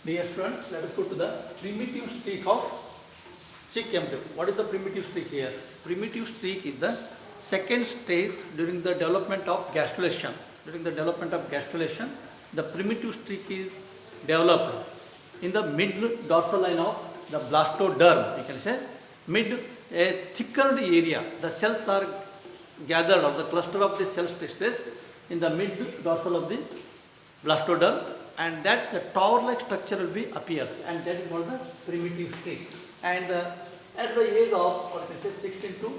Dear students, let us go to the primitive streak of chick embryo. What is the primitive streak here? Primitive streak is the second stage during the development of gastrulation. During the development of gastrulation, the primitive streak is developed in the mid dorsal line of the blastoderm. You can say mid a thickened area. The cells are gathered, or the cluster of the cells takes place in the mid dorsal of the blastoderm, and that the tower-like structure will be appears, and that is called the primitive streak. And at the age of, or you can say 16 to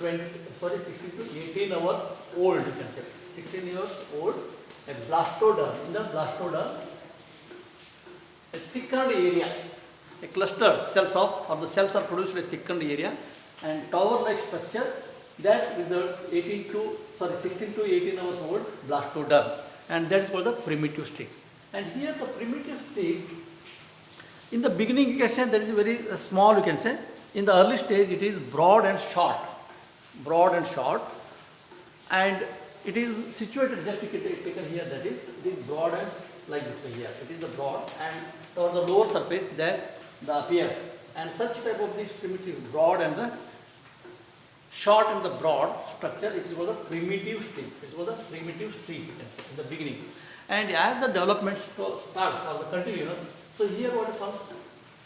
18 hours old, you can say 16 years old, a blastoderm, in the blastoderm, a thickened area, a cluster cells of, or the cells are produced in a thickened area, and tower-like structure that results 16 to 18 hours old blastoderm, and that is called the primitive streak. And here the primitive streak, in the beginning you can say that is very small, you can say. In the early stage it is broad and short, and it is situated just taken here, that is, it is broad and like this way here. It is the broad, and on the lower surface that the appears, and such type of this primitive broad and the short and the broad structure, it is called the primitive streak. It is called the primitive streak, you can say, in the beginning. And as the development starts, or the continuous, so here what comes,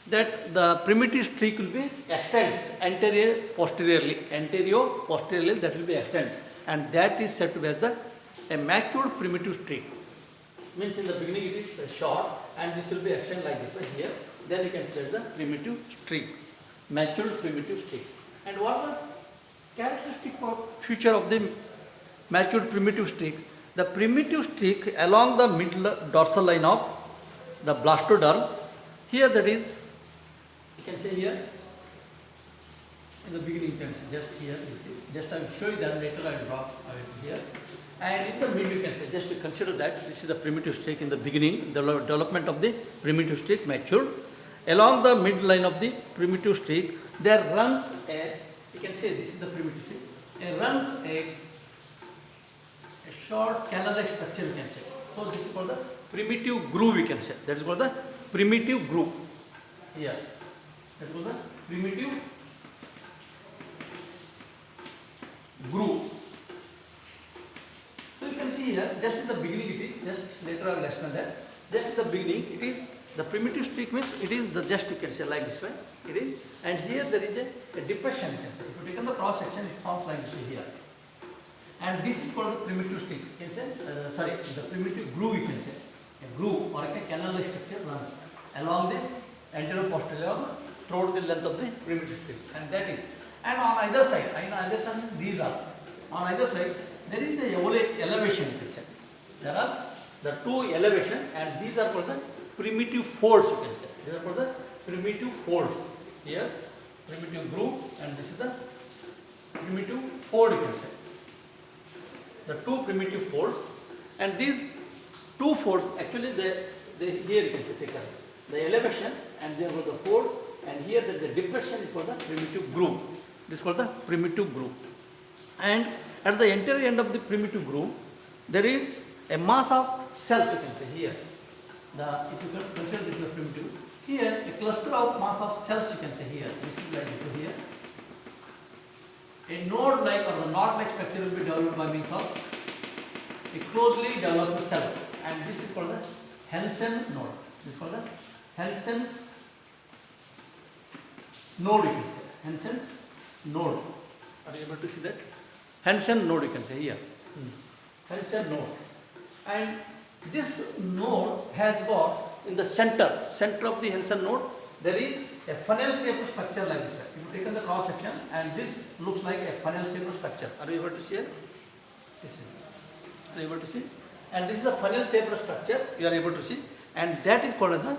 that the primitive streak will be extends anterior posteriorly, that will be extend, and that is said to be as a matured primitive streak. Means in the beginning it is short, and this will be extend like this way here. Then you can say the primitive streak, matured primitive streak. And what are the characteristic feature of the matured primitive streak? The primitive streak along the mid dorsal line of the blastoderm, here, that is, you can say here, in the beginning you can say just here, just I will show you that, later I will draw here. And in the mid you can say, just to consider that this is the primitive streak in the beginning, the development of the primitive streak matured. Along the mid line of the primitive streak, there runs a, you can say this is the primitive streak, runs a short canal-like structure, you can say. So this is called the primitive groove, you can say. That is called the primitive groove. Here, that is called the primitive groove. So you can see here, just in the beginning it is, just later I will explain that. Just in the beginning it is, the primitive streak means it is the, just you can say like this way, it is, and here there is a depression, you can say. If you take the cross section, it forms like this way here. And this is called the primitive streak, you can say, the primitive groove, you can say. A groove or a canal-like structure runs along the anterior posterior throughout the length of the primitive streak, and that is. And on either side, means these are, on either side there is a elevation, you can say. There are the two elevation, and these are called the primitive folds, you can say. These are called the primitive folds. Here, primitive groove, and this is the primitive fold, you can say. The two primitive folds, and these two folds actually they here you can say taken the elevation, and there were the folds, and here the depression is called the primitive groove. This is called the primitive groove. And at the anterior end of the primitive groove, there is a mass of cells, you can say here. If you can consider this is the primitive, here a cluster of mass of cells, you can say here. This is like this here. A node-like or the knot-like structure will be developed by means of a closely developed cells, and this is called the Hensen node. This is called the Hensen's node, you can say. Hensen's node. Are you able to see that? Hensen node, you can say here. Hensen node. And this node has got in the center of the Hensen node, there is a funnel-shaped structure like this. If you take the cross section, and this looks like a funnel-shaped structure. Are you able to see it? Are you able to see? And this is the funnel-shaped structure you are able to see, and that is called as the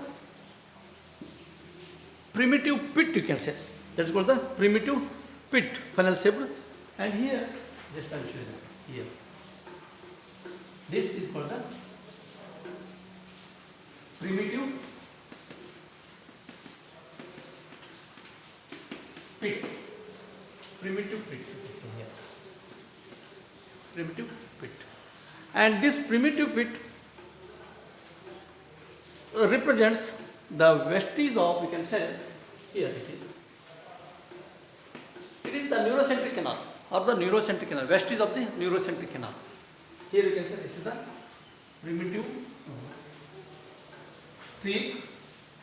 primitive pit, you can say. That is called the primitive pit, funnel-shaped. And here, just I will show you here. This is called the primitive pit. Primitive pit. Primitive pit. And this primitive pit represents the vestige of, we can say, here it is. It is the neurocentric canal or the neurocentric canal, vestige of the neurocentric canal. Here you can say this is the primitive streak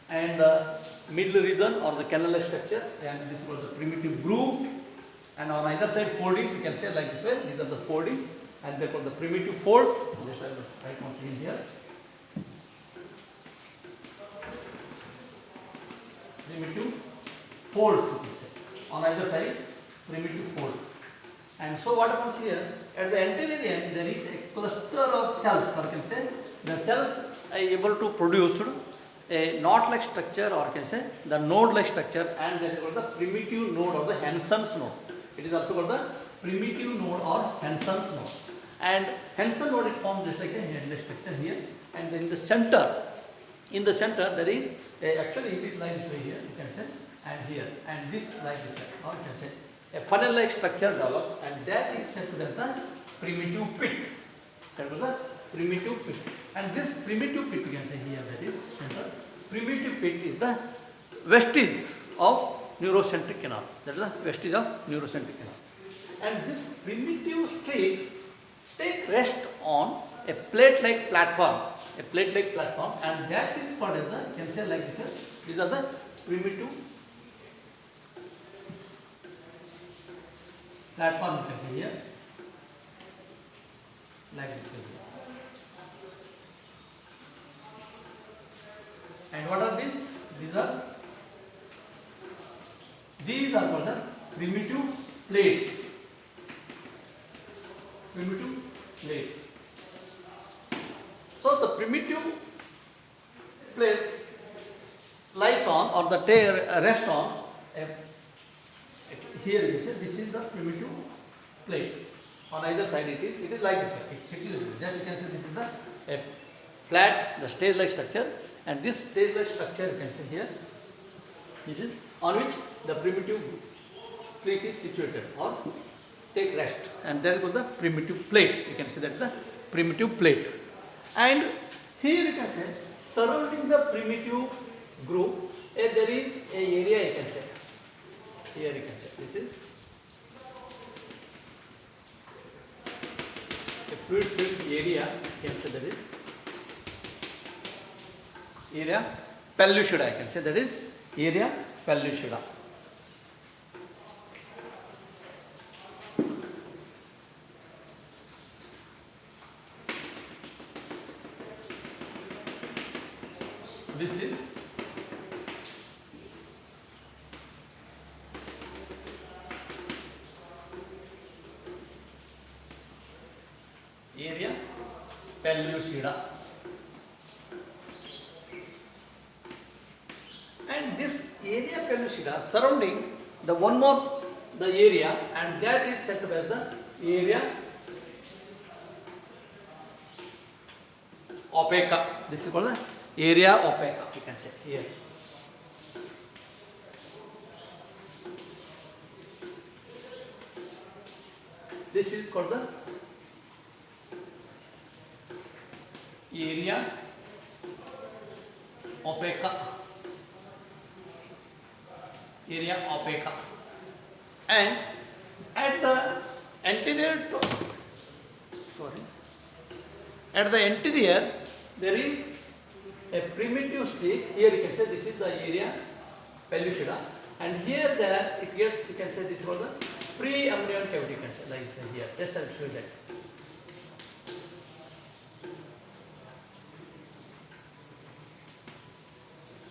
and the middle region or the canal structure, and this was the primitive groove, and on either side foldings, you can say like this way, these are the foldings, and they are called the primitive folds. Just I will write one thing here. Primitive folds, you can say, on either side, primitive folds. And so what happens here, at the anterior end there is a cluster of cells, or you can say the cells are able to produce a knot-like structure, or you can say the node-like structure, and that is called the primitive node or the Hansen's node. It is also called the primitive node or Hansen's node. And Hansen node, it forms just like a headless structure here, and then in the center there is actually it is like this way here, you can say, and here, and this like this way, or you can say a funnel-like structure develops, and that is said to be the primitive pit. That was the primitive pit. And this primitive pit, you can say here, that is center. Primitive pit is the vestige of neurocentric canal. That is the vestige of neurocentric canal. And this primitive streak take rest on a plate-like platform. A plate-like platform, and that is called as the, you can say like this. These are the primitive platform, you can see here, like this. And what are these? These are called the primitive plates. Primitive plates. So the primitive plates lies on, or the rest on a, here you say this is the primitive plate. On either side it is like this. Just you can say this is the a flat, the stage-like structure, and this stage-like structure you can see here. This is on which the primitive streak is situated or take rest, and that is called the primitive plate. You can see that is the primitive plate. And here you can say surrounding the primitive groove, there is a area, you can say. Here you can say this is a fluid area, you can say that is area pellucida, I can say that is area pellucida. This is area pellucida, and this area pellucida surrounding the one more the area, and that is said to be the area opaca. This is called the area opaca, you can say here. This is called the area opaca. Area opaca. And at the anterior there is a primitive streak. Here you can say this is the area pellucida, and here there it gets, you can say this is called the preamnion cavity, you can say like this here. Just I will show you that.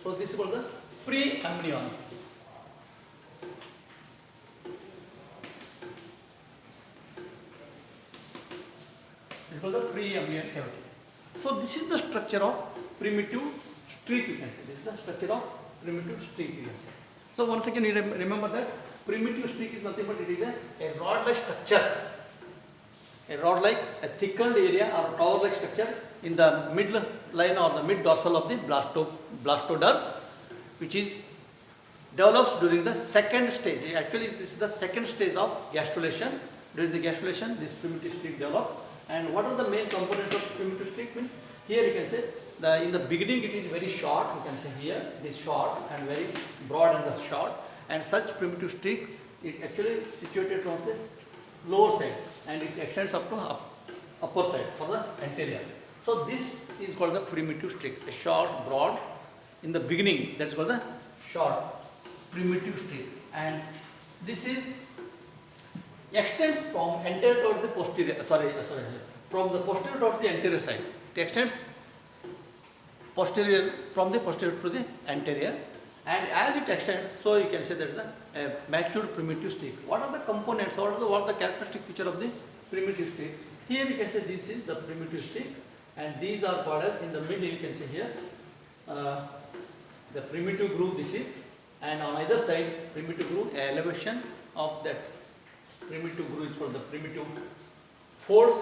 So this is called the preamnion. This is called the preamnion cavity. So this is the structure of primitive streak, you can say. This is the structure of primitive streak, you can say. So once again, you remember that primitive streak is nothing but it is a rod-like structure. A rod-like, a thickened area or a tower-like structure in the mid line or the mid dorsal of the blastoderm, which is develops during the second stage. Actually, this is the second stage of gastrulation. During the gastrulation, this primitive streak develops, And what are the main components of primitive streak means? Here you can say in the beginning it is very short. You can say here it is short and very broad in the short. And such primitive streak it actually situated from the lower side and it extends up to upper side for the anterior. So this is called the primitive streak. A short, broad in the beginning. That is called the short primitive streak. And this is extends from anterior towards the posterior. From the posterior towards the anterior side. It extends posterior from the posterior to the anterior. And as it extends, so you can say that is the mature primitive streak. What are the components? What are the characteristic feature of the primitive streak? Here you can say this is the primitive streak, and these are called as in the middle. You can say here the primitive groove. This is, and on either side primitive groove. Elevation of that primitive groove is called the primitive force.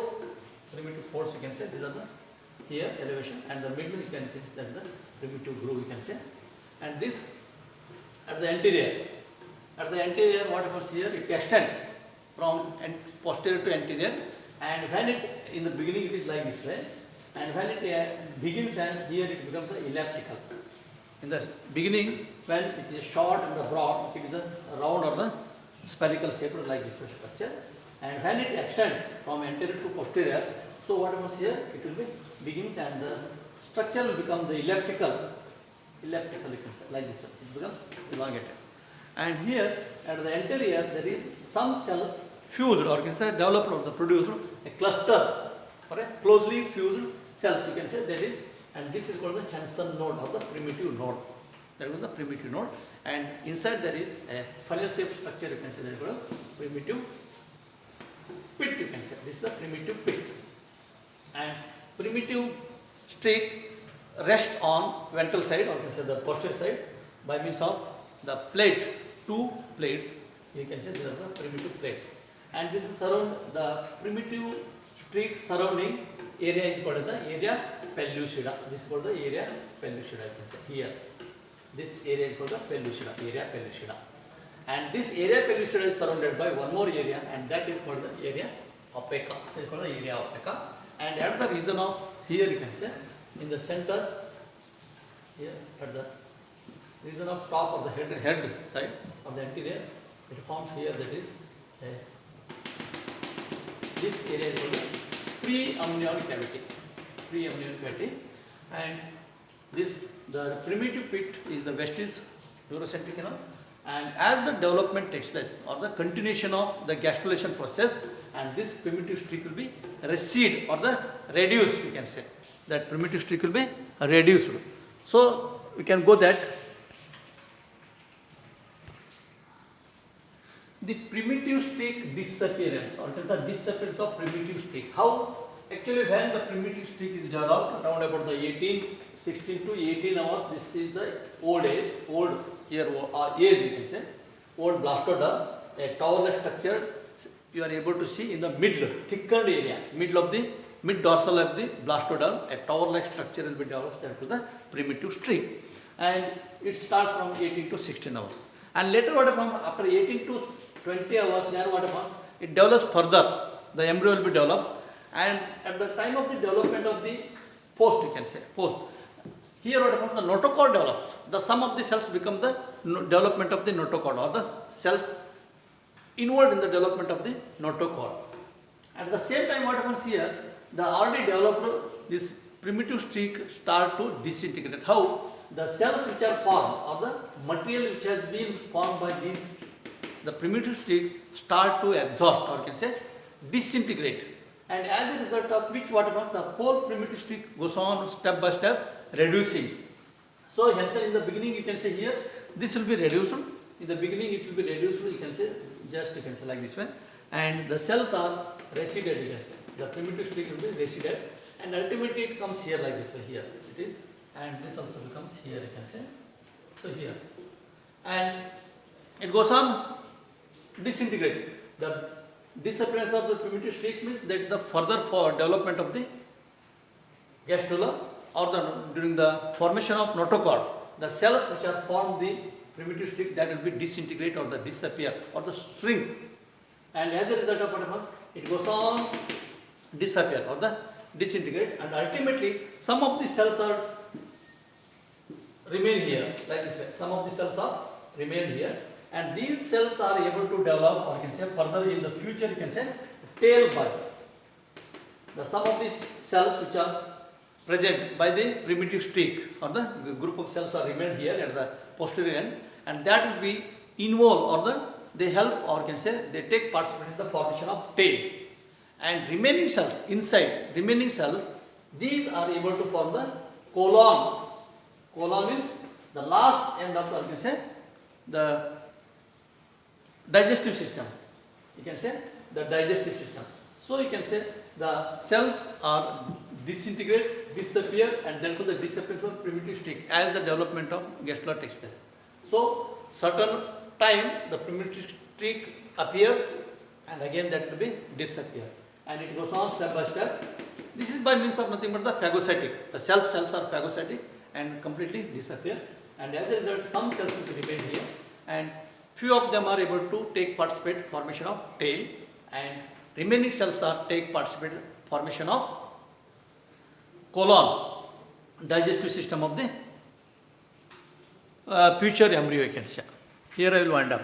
Primitive force you can say these are the here elevation, and the middle you can say that is the primitive groove you can say. And this at the anterior. At the anterior, what happens here? It extends from posterior to anterior, and when it in the beginning it is like this way, and when it begins and here it becomes the elliptical. In the beginning, when it is short and the broad, it is a round or the spherical shape like this structure, and when it extends from anterior to posterior, so what happens here? It will be begins and the structure will become the elliptical you can say, like this, it becomes elongated. And here at the anterior there is some cells fused or you can say developed or the produced a cluster or a closely fused cells you can say that is, and this is called the Hansen node or the primitive node. That is the primitive node, and inside there is a funnel shaped structure you can say that is called primitive pit you can say. This is the primitive pit, and primitive streak rest on ventral side or you can say the posterior side by means of the plate, two plates you can say these are the primitive plates, and this is surround the primitive streak surrounding area is called the area pellucida. This is called the area pellucida you can say here. This area is called the pellucida, area pellucida, and this area pellucida is surrounded by one more area, and that is called the area opeca. This is called the area opeca, and at the region of here you can say in the center, here at the region of top of the head side of the anterior, it forms here that is this area is called the preamnion cavity. Preamnion cavity, and this the primitive pit is the vestige urocentric canal, and as the development takes place or the continuation of the gastrulation process, and this primitive streak will be recede or the reduce you can say. That primitive streak will be reduced. So we can go that the primitive streak disappearance or the disappearance of primitive streak. How actually when the primitive streak is developed around about the 16 to 18 hours, this is the old age you can say, old blastoderm, a tower-like structure you are able to see in the middle, thickened area, middle of the mid dorsal of the blastoderm, a tower-like structure will be developed there to the primitive streak, and it starts from 18 to 16 hours. And later what happens after 18 to 20 hours, there what happens, it develops further, the embryo will be developed, and at the time of the development of the post, you can say, post, here what happens, the notochord develops, the sum of the cells become the development of the notochord or the cells involved in the development of the notochord. At the same time what happens here, the already developed this primitive streak start to disintegrate. How? The cells which are formed or the material which has been formed by these, the primitive streak start to exhaust or you can say disintegrate, and as a result of which what happens, the whole primitive streak goes on step by step reducing. So hence in the beginning you can say here this will be reduced, in the beginning it will be reduced, you can say just you can say like this way, and the cells are resided you can say. The primitive streak will be resided, and ultimately it comes here like this way, here it is, and this also becomes here you can say, so here, and it goes on disintegrate. The disappearance of the primitive streak means that the further for development of the gastrula or during the formation of notochord, the cells which are formed the primitive streak, that will be disintegrate or the disappear or the shrink, and as a result of what happens, it goes on disappear or the disintegrate, and ultimately some of the cells are remain here like this way. Some of the cells are remain here, and these cells are able to develop, or you can say further in the future, you can say tail bud. The some of these cells which are present by the primitive streak, or the group of cells are remain here at the posterior end, and that will be involved, or they help, or you can say they take participate in the formation of tail. And remaining cells inside, remaining cells, these are able to form the colon. Colon means the last end of the, you can say, the digestive system. You can say the digestive system. So you can say the cells are disintegrate, disappear, and then to the disappearance of primitive streak as the development of gastrula takes place. So certain time the primitive streak appears, and again that will be disappear, and it goes on step by step. This is by means of nothing but the phagocytic. The cells are phagocytic and completely disappear, and as a result some cells will remain here, and few of them are able to take participate formation of tail, and remaining cells are take participate formation of colon, digestive system of the future embryo, you can say. Here I will wind up.